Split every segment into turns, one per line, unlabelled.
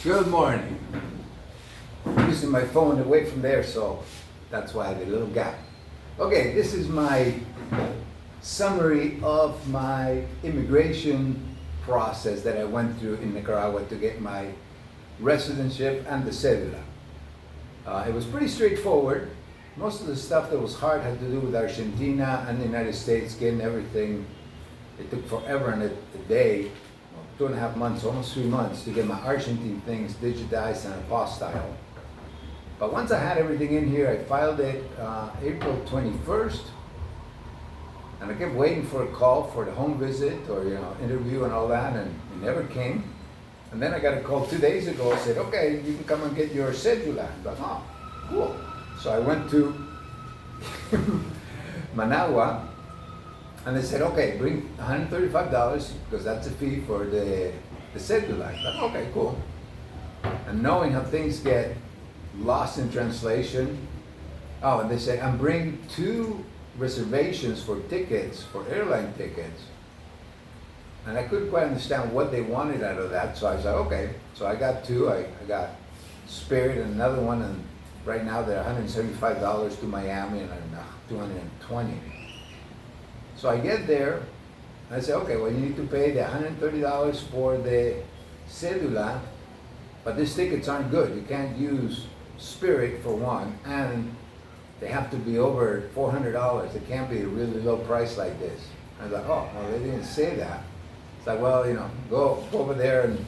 Good morning. I'm using my phone away from there, so that's why I had a little gap. Okay, this is my summary of my immigration process that I went through in Nicaragua to get my residency and the cedula. It was pretty straightforward. Most of the stuff that was hard had to do with Argentina and the United States, getting everything. It took forever and a day, 2.5 months, almost 3 months, to get my Argentine things digitized and apostille. But once I had everything in here, I filed it April 21st, and I kept waiting for a call for the home visit or interview and all that, and it never came. And then I got a call 2 days ago. Said, okay, you can come and get your cedula. I thought, oh, cool. So I went to Managua, and they said, okay, bring $135 because that's a fee for the cedula. I thought, okay, cool. And knowing how things get lost in translation, oh, and they said, and bring 2 reservations for tickets, for airline tickets. And I couldn't quite understand what they wanted out of that, so I was like, okay. So I got 2. I got Spirit and another one, and right now they're $175 to Miami and $220. So I get there, and I say, okay, well, you need to pay the $130 for the cedula, but these tickets aren't good. You can't use Spirit for one, and they have to be over $400. It can't be a really low price like this. I was like, oh, well, they didn't say that. It's like, well, go over there and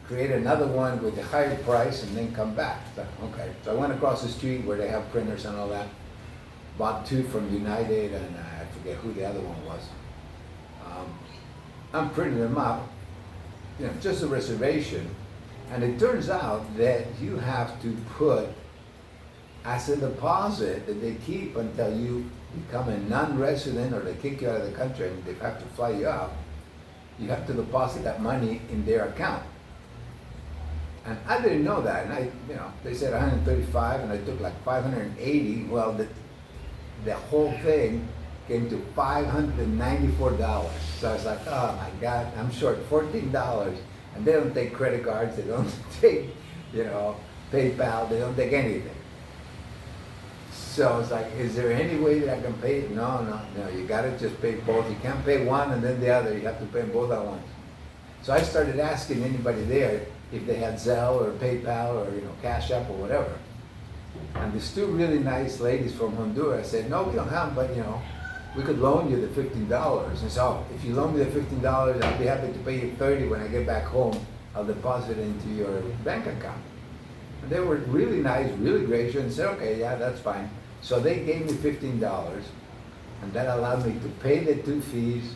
create another one with a higher price and then come back. It's like, okay. So I went across the street where they have printers and all that, bought 2 from United, and I forget who the other one was. I'm printing them out, just a reservation. And it turns out that you have to put as a deposit that they keep until you become a non-resident or they kick you out of the country and they have to fly you out. You have to deposit that money in their account. And I didn't know that. And they said 135 and I took like 580. Well, the whole thing came to $594. So I was like, oh my God, I'm short $14. And they don't take credit cards, they don't take, PayPal, they don't take anything. So I was like, is there any way that I can pay it? No, you gotta just pay both. You can't pay one and then the other, you have to pay both at once. So I started asking anybody there if they had Zelle or PayPal or Cash App or whatever. And these 2 really nice ladies from Honduras said, no, we don't have them, but we could loan you the $15. And so, if you loan me the $15, I'll be happy to pay you $30 when I get back home. I'll deposit it into your bank account. And they were really nice, really gracious, and said, okay, yeah, that's fine. So they gave me $15, and that allowed me to pay the 2 fees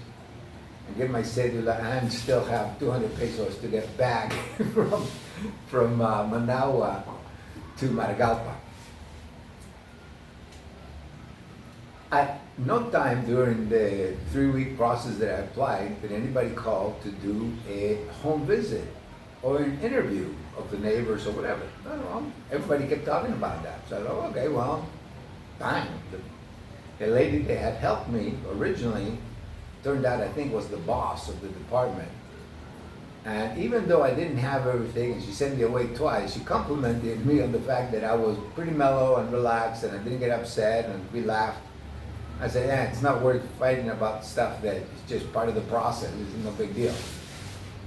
and get my cedula and still have 200 pesos to get back from Managua to Maragalpa. At no time during the 3-week process that I applied did anybody call to do a home visit or an interview of the neighbors or whatever. No, everybody kept talking about that. So I thought, okay, well, fine. The lady that had helped me originally turned out, I think, was the boss of the department. And even though I didn't have everything, and she sent me away twice, she complimented me on the fact that I was pretty mellow and relaxed and I didn't get upset and we laughed. I said, yeah, it's not worth fighting about stuff that is just part of the process. It's no big deal.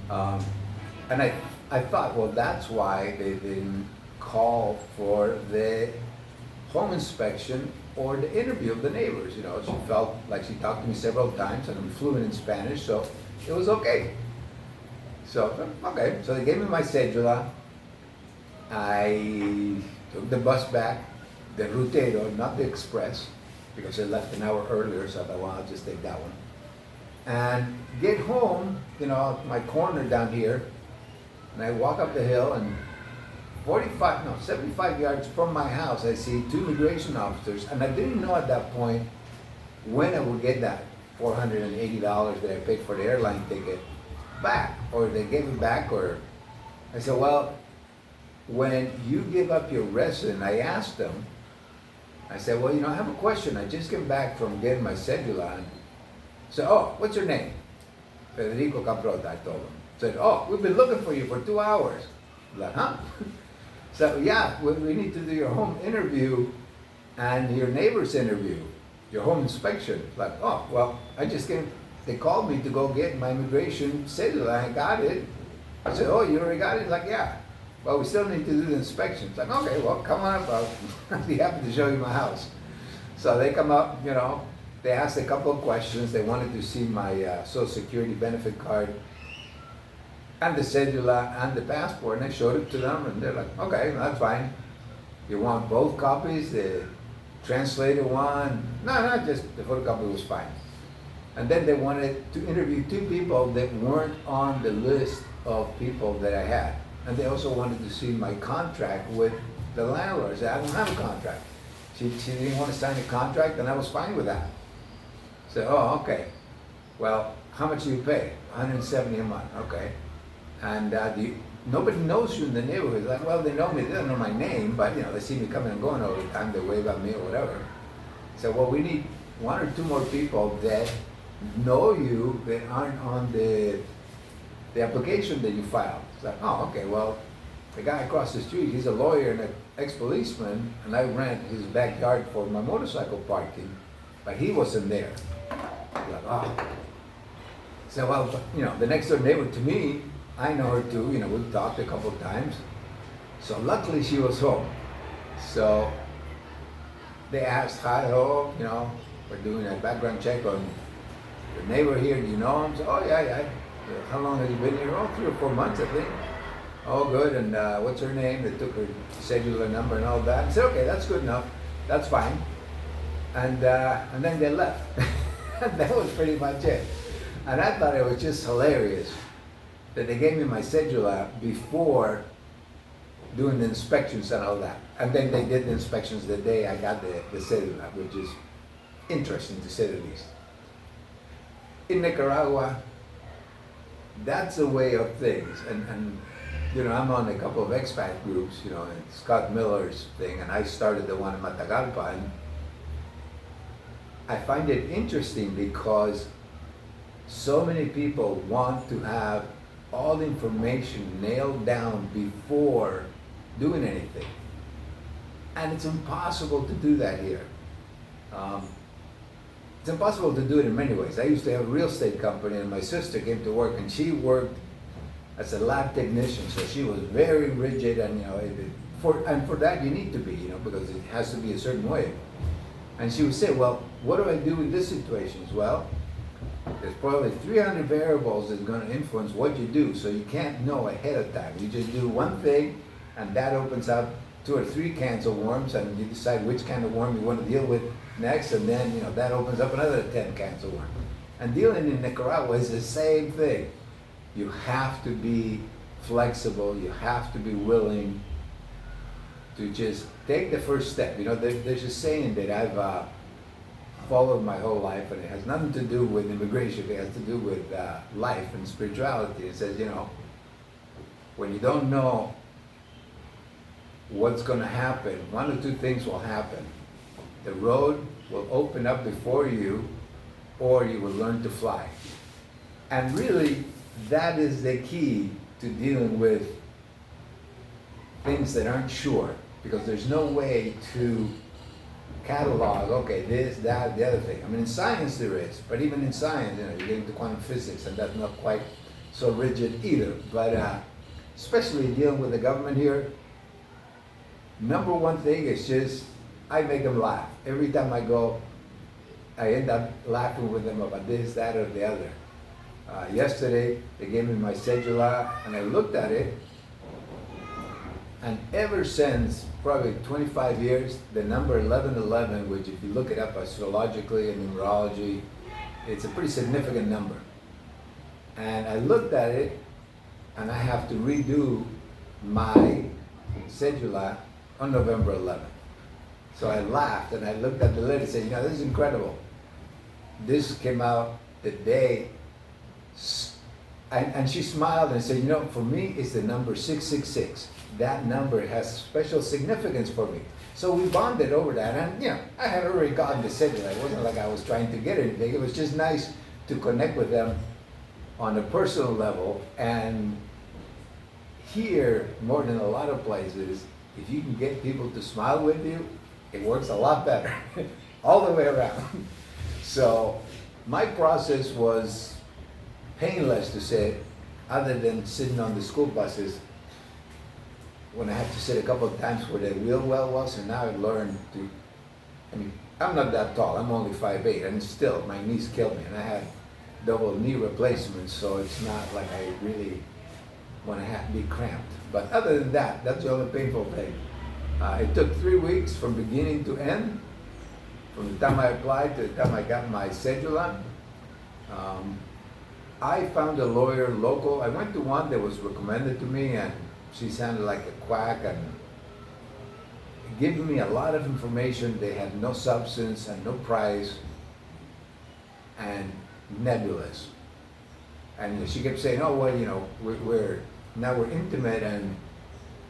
And I thought, well, that's why they didn't call for the home inspection or the interview of the neighbors. She felt like she talked to me several times and I'm fluent in Spanish, so it was okay. So, okay, so they gave me my cedula. I took the bus back, the Rutero, not the express, because I left an hour earlier, so I thought, well, I'll just take that one. And get home, my corner down here, and I walk up the hill, and 75 yards from my house, I see 2 immigration officers, and I didn't know at that point when I would get that $480 that I paid for the airline ticket back, or they gave it back, or I said, well, when you give up your resident, I asked them, I said, well, I have a question. I just came back from getting my cedula. So, oh, what's your name? Federico Caprota, I told him. Said, oh, we've been looking for you for 2 hours. Like, huh? So yeah, we need to do your home interview and your neighbor's interview, your home inspection. Like, oh, well, I just came, they called me to go get my immigration cedula, I got it. I said, oh, you already got it? Like, yeah. Well, we still need to do the inspection. It's like, okay, well, come on up, I'll be happy to show you my house. So they come up, you know, they asked a couple of questions. They wanted to see my Social Security benefit card and the cedula and the passport, and I showed it to them, and they're like, okay, that's fine. You want both copies, the translated one? No, just the photocopy was fine. And then they wanted to interview 2 people that weren't on the list of people that I had. And they also wanted to see my contract with the landlord. I said, I don't have a contract. She didn't want to sign a contract, and I was fine with that. So, oh, okay. Well, how much do you pay? $170 a month, okay. And nobody knows you in the neighborhood. Like, well, they know me, they don't know my name, but you know, they see me coming and going all the time, they wave at me or whatever. So, well, we need 1 or 2 more people that know you, that aren't on the application that you filed. It's like, oh, okay, well, the guy across the street, he's a lawyer and an ex-policeman, and I rent his backyard for my motorcycle parking, but he wasn't there. Like, oh. So, well, you know, the next door neighbor to me, I know her too, you know, we've talked a couple of times. So luckily she was home. So they asked, hi, hello, you know, we're doing a background check on the neighbor here, do you know him? So, oh, yeah. How long has he been here? Oh, 3 or 4 months, I think. Oh, good, and what's her name? They took her cellular number and all that. I said, okay, that's good enough, that's fine. And then they left. That was pretty much it. And I thought it was just hilarious that they gave me my cedula before doing the inspections and all that. And then they did the inspections the day I got the cedula, which is interesting to say the least. In Nicaragua, that's a way of things. And you know, I'm on a couple of expat groups, you know, and Scott Miller's thing, and I started the one in Matagalpa. And I find it interesting because so many people want to have all the information nailed down before doing anything. And it's impossible to do that here. It's impossible to do it in many ways. I used to have a real estate company, and my sister came to work, and she worked as a lab technician, so she was very rigid, and you know, for that you need to be, you know, because it has to be a certain way. And she would say, well, what do I do in this situation? Well, there's probably 300 variables that's going to influence what you do, so you can't know ahead of time. You just do one thing, and that opens up 2 or 3 cans of worms, and you decide which kind of worm you want to deal with next, and then you know that opens up another 10 cans of worms. And dealing in Nicaragua is the same thing. You have to be flexible. You have to be willing to just take the first step. You know, there's a saying that I've followed my whole life, and it has nothing to do with immigration. It has to do with life and spirituality. It says, you know, when you don't know what's going to happen, 1 or 2 things will happen. The road will open up before you, or you will learn to fly. And really, that is the key to dealing with things that aren't sure, because there's no way to catalog, okay, this, that, the other thing. I mean, in science there is, but even in science, you know, you get into quantum physics, and that's not quite so rigid either. But especially dealing with the government here, number 1 thing is just, I make them laugh. Every time I go, I end up laughing with them about this, that, or the other. Yesterday, they gave me my cedula, and I looked at it, and ever since probably 25 years, the number 1111, which if you look it up astrologically and numerology, it's a pretty significant number. And I looked at it, and I have to redo my cedula on November 11th. So I laughed, and I looked at the lady and said, you know, this is incredible. This came out the day, and she smiled and said, you know, for me, it's the number 666. That number has special significance for me. So we bonded over that, and you know, I had already gotten the cedula. It wasn't like I was trying to get anything. It was just nice to connect with them on a personal level, and here, more than a lot of places, if you can get people to smile with you, it works a lot better, all the way around. So my process was painless to say, other than sitting on the school buses when I had to sit a couple of times where the wheel well was, and now I learned to, I mean, I'm not that tall, I'm only 5'8", and still, my knees killed me, and I had double knee replacements, so it's not like I really want to have to be cramped. But other than that, that's the only painful thing. It took 3 weeks from beginning to end, from the time I applied to the time I got my cedula. I found a lawyer local. I went to one that was recommended to me, and she sounded like a quack and giving me a lot of information. They had no substance and no price and nebulous. And she kept saying, oh, well, you know, we're intimate and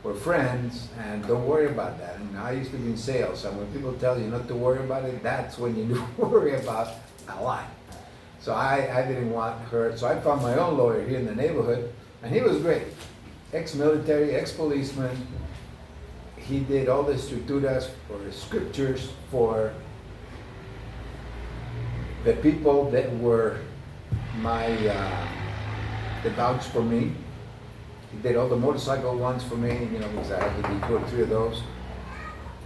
we're friends, and don't worry about that. And I used to be in sales, and when people tell you not to worry about it, that's when you do worry about a lot. So I didn't want her, so I found my own lawyer here in the neighborhood, and he was great. Ex-military, ex-policeman. He did all the escrituras or scriptures for the people that were that vouched for me. He did all the motorcycle ones for me, you know, because I had to do 2 or 3 of those.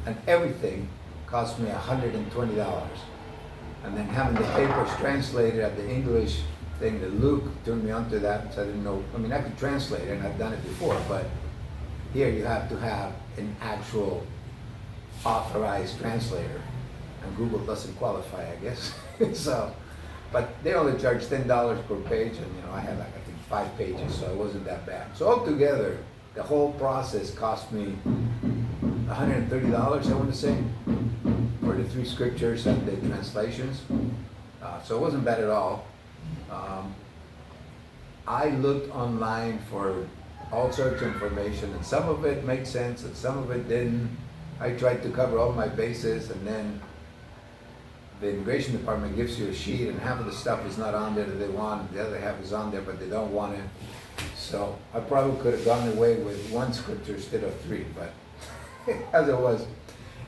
And everything cost me $120. And then having the papers translated at the English thing, that Luke turned me onto that, so I didn't know, I mean, I could translate it, and I've done it before, but here you have to have an actual authorized translator, and Google doesn't qualify, I guess. So, but they only charge $10 per page, and you know, I had like, I think 5 pages, so it wasn't that bad. So altogether, the whole process cost me $130, I want to say, for the 3 scriptures and the translations. So it wasn't bad at all. I looked online for all sorts of information, and some of it made sense and some of it didn't. I tried to cover all my bases, and then the immigration department gives you a sheet, and half of the stuff is not on there that they want, the other half is on there but they don't want it. So I probably could have gone away with 1 scripture instead of 3, but as it was,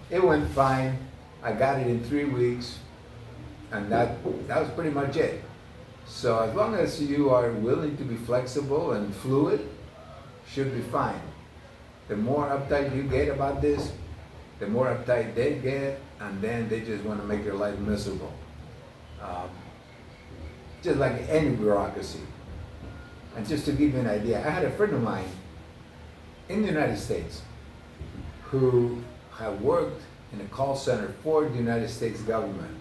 it went fine. I got it in 3 weeks, and that was pretty much it. So as long as you are willing to be flexible and fluid, should be fine. The more uptight you get about this, the more uptight they get, and then they just want to make your life miserable. Just like any bureaucracy. And just to give you an idea, I had a friend of mine in the United States who had worked in a call center for the United States government.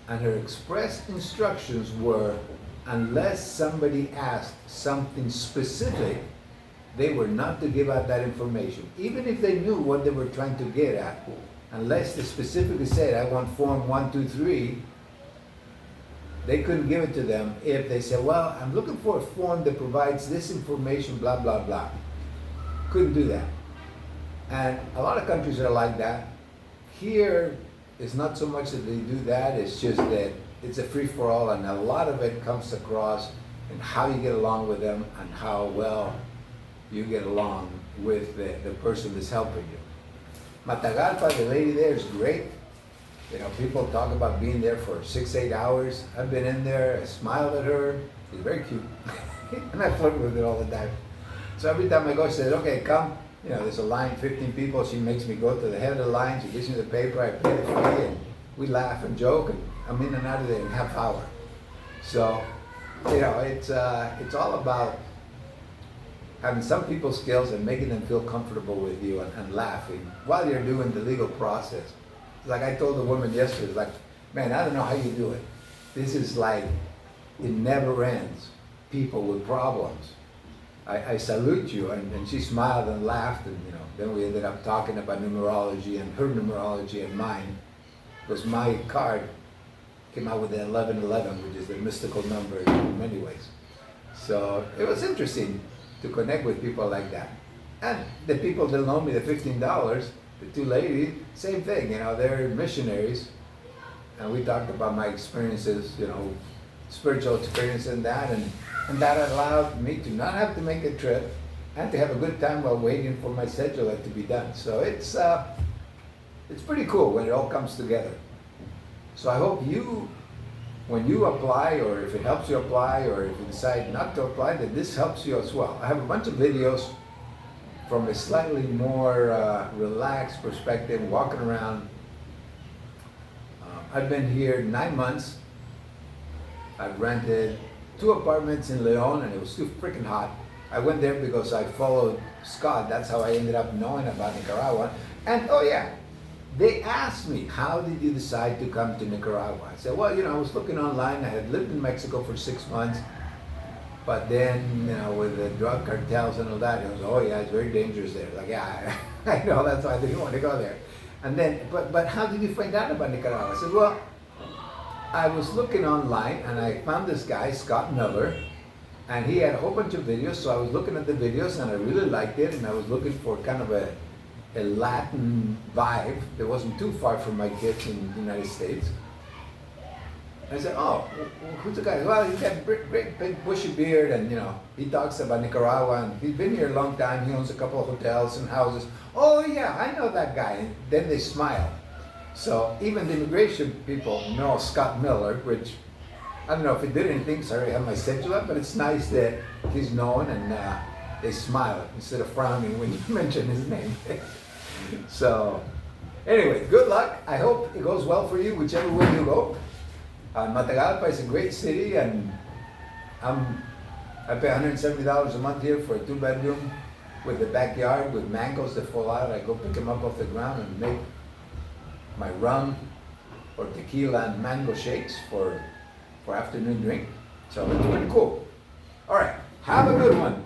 And her express instructions were, unless somebody asked something specific, they were not to give out that information. Even if they knew what they were trying to get at, unless they specifically said, I want form 123, they couldn't give it to them if they said, well, I'm looking for a form that provides this information, blah, blah, blah. Couldn't do that. And a lot of countries are like that. Here, it's not so much that they do that, it's just that it's a free-for-all, and a lot of it comes across in how you get along with them and how well you get along with the person that's helping you. Matagalpa, the lady there is great. You know, people talk about being there for 6-8 hours. I've been in there, I smiled at her. She's very cute. And I flirt with her all the time. So every time I go, she says, okay, come. You know, there's a line, 15 people. She makes me go to the head of the line. She gives me the paper. I pay the fee, and we laugh and joke. And I'm in and out of there in a half hour. So, you know, it's all about having some people's skills and making them feel comfortable with you and laughing while you're doing the legal process. Like I told the woman yesterday, like, man, I don't know how you do it. This is like, it never ends. People with problems. I salute you, and she smiled and laughed, and you know, then we ended up talking about numerology and her numerology and mine, because my card came out with the 1111, which is the mystical number in many ways. So it was interesting to connect with people like that. And the people that loaned me the $15, the 2 ladies, same thing, you know, they're missionaries, and we talked about my experiences, you know, spiritual experience in that, and that allowed me to not have to make a trip, and to have a good time while waiting for my cedula to be done. So it's pretty cool when it all comes together. So I hope you, when you apply, or if it helps you apply, or if you decide not to apply, that this helps you as well. I have a bunch of videos from a slightly more relaxed perspective, walking around. I've been here 9 months. I've rented 2 apartments in Leon, and it was too freaking hot. I went there because I followed Scott. That's how I ended up knowing about Nicaragua. And oh yeah, they asked me, how did you decide to come to Nicaragua? I said, well, you know, I was looking online. I had lived in Mexico for 6 months. But then, you know, with the drug cartels and all that, it was, oh yeah, it's very dangerous there. Like, yeah, I know, that's why I didn't want to go there. And then, but how did you find out about Nicaragua? I said, well, I was looking online and I found this guy, Scott Miller, and he had a whole bunch of videos. So I was looking at the videos and I really liked it, and I was looking for kind of a Latin vibe that wasn't too far from my kids in the United States. I said, oh, who's the guy? Well, he's got a great big bushy beard, and you know, he talks about Nicaragua, and he's been here a long time. He owns a couple of hotels and houses. Oh yeah, I know that guy. And then they smile. So even the immigration people know Scott Miller, which I don't know if he did anything, so I already have my cedula, but it's nice that he's known, and they smile instead of frowning when you mention his name. So anyway, good luck. I hope it goes well for you, whichever way you go. Matagalpa is a great city, and I pay $170 a month here for a 2-bedroom with a backyard with mangoes that fall out. I go pick them up off the ground and make my rum or tequila and mango shakes for afternoon drink. So it's pretty cool. All right, have a good one.